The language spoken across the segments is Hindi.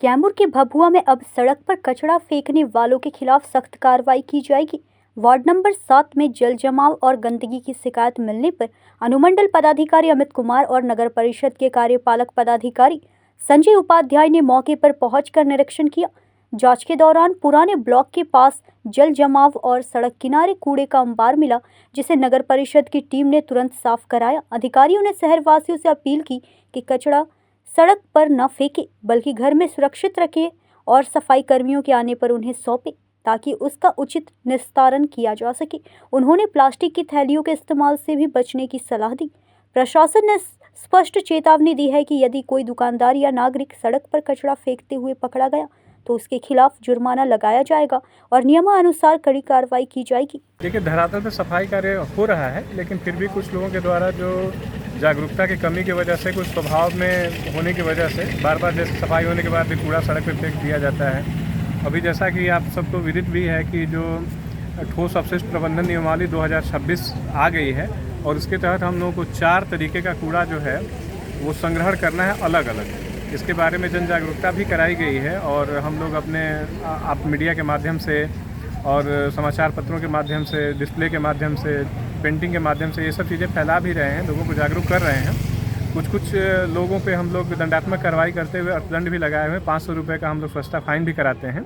कैमूर के भभुआ में अब सड़क पर कचरा फेंकने वालों के खिलाफ सख्त कार्रवाई की जाएगी। वार्ड नंबर 7 में जल जमाव और गंदगी की शिकायत मिलने पर अनुमंडल पदाधिकारी अमित कुमार और नगर परिषद के कार्यपालक पदाधिकारी संजय उपाध्याय ने मौके पर पहुंचकर निरीक्षण किया। जांच के दौरान पुराने ब्लॉक के पास जल जमाव और सड़क किनारे कूड़े का अंबार मिला, जिसे नगर परिषद की टीम ने तुरंत साफ कराया। अधिकारियों ने शहरवासियों से अपील की कि कचरा सड़क पर न फेंके बल्कि घर में सुरक्षित रखें और सफाई कर्मियों के आने पर उन्हें सौंपे ताकि उसका उचित निस्तारण किया जा सके। उन्होंने प्लास्टिक की थैलियों के इस्तेमाल से भी बचने की सलाह दी। प्रशासन ने स्पष्ट चेतावनी दी है कि यदि कोई दुकानदार या नागरिक सड़क पर कचरा फेंकते हुए पकड़ा गया तो उसके खिलाफ जुर्माना लगाया जाएगा और नियमानुसार कड़ी कार्रवाई की जाएगी। देखिए, धरातल पर सफाई कार्य हो रहा है, लेकिन फिर भी कुछ लोगों के द्वारा जो जागरूकता की कमी की वजह से, कुछ स्वभाव में होने की वजह से बार बार जैसे सफाई होने के बाद भी कूड़ा सड़क पर फेंक दिया जाता है। अभी जैसा कि आप सबको विदित भी है कि जो ठोस अपशिष्ट प्रबंधन नियमावली 2026 आ गई है और इसके तहत हम लोगों को 4 तरीके का कूड़ा जो है वो संग्रहण करना है अलग अलग। इसके बारे में जन जागरूकता भी कराई गई है और हम लोग अपने आप मीडिया के माध्यम से और समाचार पत्रों के माध्यम से, डिस्प्ले के माध्यम से, पेंटिंग के माध्यम से ये सब चीज़ें फैला भी रहे हैं, लोगों को जागरूक कर रहे हैं। कुछ लोगों पे हम लोग दंडात्मक कार्रवाई करते हुए अर्थदंड भी लगाए हुए 500 रुपये का हम लोग स्वच्छता फाइन भी कराते हैं।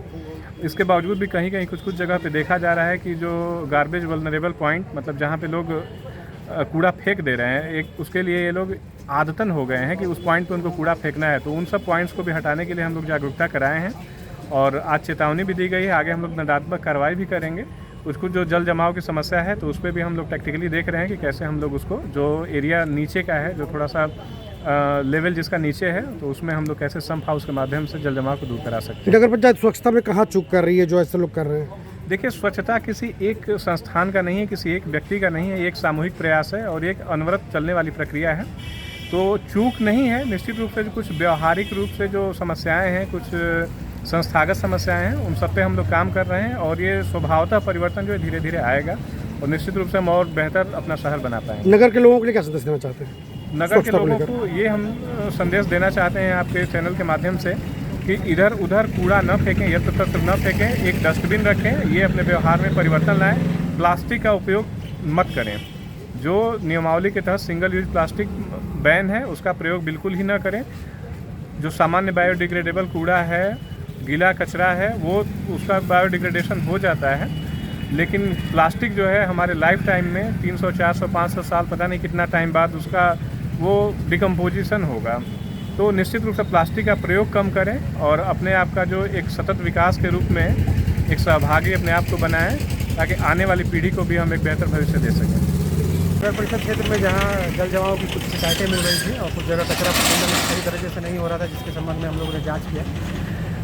इसके बावजूद भी कहीं कहीं कुछ जगह पे देखा जा रहा है कि जो गार्बेज वल्नरेबल पॉइंट, मतलब जहाँ पे लोग कूड़ा फेंक दे रहे हैं, एक उसके लिए ये लोग आदतन हो गए हैं कि उस पॉइंट पे उनको कूड़ा फेंकना है। तो उन सब पॉइंट्स को भी हटाने के लिए हम लोग जागरूकता कराए हैं और आज चेतावनी भी दी गई है। आगे हम लोग दंडात्मक कार्रवाई भी करेंगे। कुछ जो जल जमाव की समस्या है तो उस पर भी हम लोग टैक्टिकली देख रहे हैं कि कैसे हम लोग उसको, जो एरिया नीचे का है, जो थोड़ा सा लेवल जिसका नीचे है, तो उसमें हम लोग कैसे सम्प हाउस के माध्यम से जल जमाव को दूर करा सकते हैं। नगर पंचायत स्वच्छता में कहाँ चूक कर रही है जो ऐसे लोग कर रहे हैं? देखिए, स्वच्छता किसी एक संस्थान का नहीं है, किसी एक व्यक्ति का नहीं है, एक सामूहिक प्रयास है और एक अनवरत चलने वाली प्रक्रिया है। तो चूक नहीं है, निश्चित रूप से कुछ व्यवहारिक रूप से जो समस्याएं हैं, कुछ संस्थागत समस्याएं हैं, उन सब पे हम लोग काम कर रहे हैं और ये स्वभावतः परिवर्तन जो है धीरे धीरे आएगा और निश्चित रूप से हम और बेहतर अपना शहर बना पाएंगे। नगर के लोगों के लिए क्या संदेश देना चाहते हैं? नगर के लोगों को ये हम संदेश देना चाहते हैं आपके चैनल के माध्यम से कि इधर उधर कूड़ा न फेंकें, यत्र तत्र न फेंकें, एक डस्टबिन रखें, ये अपने व्यवहार में परिवर्तन लाएं। प्लास्टिक का उपयोग मत करें। जो नियमावली के तहत सिंगल यूज प्लास्टिक बैन है उसका प्रयोग बिल्कुल ही न करें। जो सामान्य बायोडिग्रेडेबल कूड़ा है, गीला कचरा है, वो उसका बायोडिग्रेडेशन हो जाता है, लेकिन प्लास्टिक जो है हमारे लाइफ टाइम में 300, 400, 500 साल, पता नहीं कितना टाइम बाद उसका वो डिकम्पोजिशन होगा। तो निश्चित रूप से प्लास्टिक का प्रयोग कम करें और अपने आप का जो एक सतत विकास के रूप में एक सहभागी अपने आप को बनाएं ताकि आने वाली पीढ़ी को भी हम एक बेहतर भविष्य दे सकें। नगर परिषद क्षेत्र में जहाँ जल जमाव की कुछ शिकायतें मिल रही थी और कुछ जगह कचरा प्रबंधन सही तरीके से नहीं हो रहा था, जिसके संबंध में हम लोगों ने जांच किया।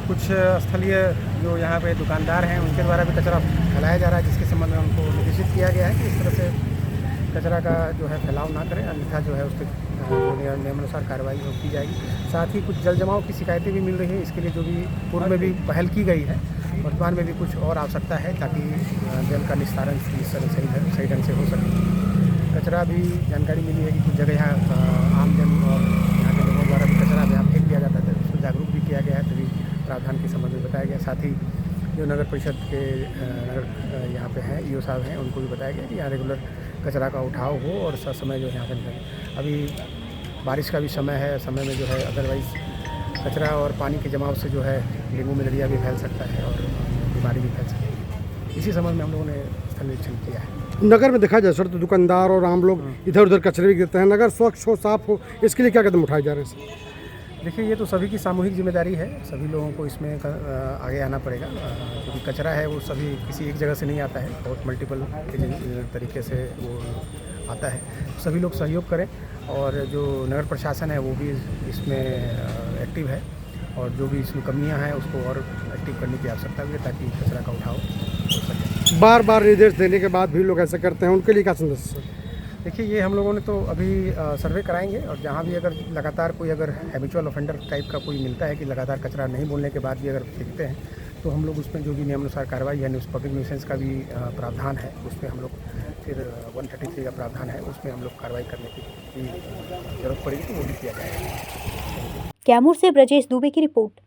कुछ स्थलीय जो यहाँ पे दुकानदार हैं उनके द्वारा भी कचरा फैलाया जा रहा है, जिसके संबंध में उनको निर्देशित किया गया है कि इस तरह से कचरा का जो है फैलाव ना करें, अन्यथा जो है उसके नियमानुसार कार्रवाई की जाएगी। साथ ही कुछ जल जमाव की शिकायतें भी मिल रही हैं, इसके लिए जो भी पूर्व में भी पहल की गई है, वर्तमान में भी कुछ और आवश्यकता है ताकि जल का निस्तारण सही ढंग से हो सके। कचरा भी जानकारी मिली है कि कुछ जगह यहाँ आमजन और यहाँ के लोगों द्वारा भी कचरा यहाँ फेंक दिया जाता है, उसको जागरूक भी किया गया है, तभी प्रावधान के संबंध में बताया गया। साथ ही जो नगर परिषद के नगर यहाँ पे हैं ईओ साहब हैं, उनको भी बताया गया कि यहाँ रेगुलर कचरा का उठाव हो और समय जो यहाँ से निकले। अभी बारिश का भी समय है, समय में जो है अदरवाइज़ कचरा और पानी के जमाव से जो है डेंगू मलेरिया भी फैल सकता है और बीमारी भी फैल सकती है। इसी संबंध में हम लोगों ने स्थल निरीक्षण किया है। नगर में देखा जाए सर तो दुकानदार और आम लोग इधर उधर कचरे भी गिरते हैं, नगर स्वच्छ हो, साफ हो, इसके लिए क्या कदम उठाए जा रहे हैं? देखिए, ये तो सभी की सामूहिक जिम्मेदारी है, सभी लोगों को इसमें आगे आना पड़ेगा, क्योंकि कचरा है वो सभी किसी एक जगह से नहीं आता है, बहुत मल्टीपल तरीके से वो आता है। सभी लोग सहयोग करें और जो नगर प्रशासन है वो भी इसमें एक्टिव है और जो भी इसमें कमियां हैं उसको और एक्टिव करने की आवश्यकता भी है ताकि कचरा का उठाव हो सके। बार बार निर्देश देने के बाद भी लोग ऐसा करते हैं, उनके लिए क्या संदेश है? देखिए, ये हम लोगों ने तो अभी सर्वे कराएंगे और जहाँ भी अगर लगातार कोई अगर हैबिचुअल ऑफेंडर टाइप का कोई मिलता है कि लगातार कचरा नहीं बोलने के बाद भी अगर फेंकते हैं तो हम लोग उसमें जो भी नियमानुसार कार्रवाई यानी उस पब्लिक न्यूसेंस का भी प्रावधान है, उसमें हम लोग फिर 133 का प्रावधान है, उसमें हम लोग कार्रवाई करने की जरूरत पड़ेगी तो वो भी किया जाएगा। कैमूर से ब्रजेश दुबे की रिपोर्ट।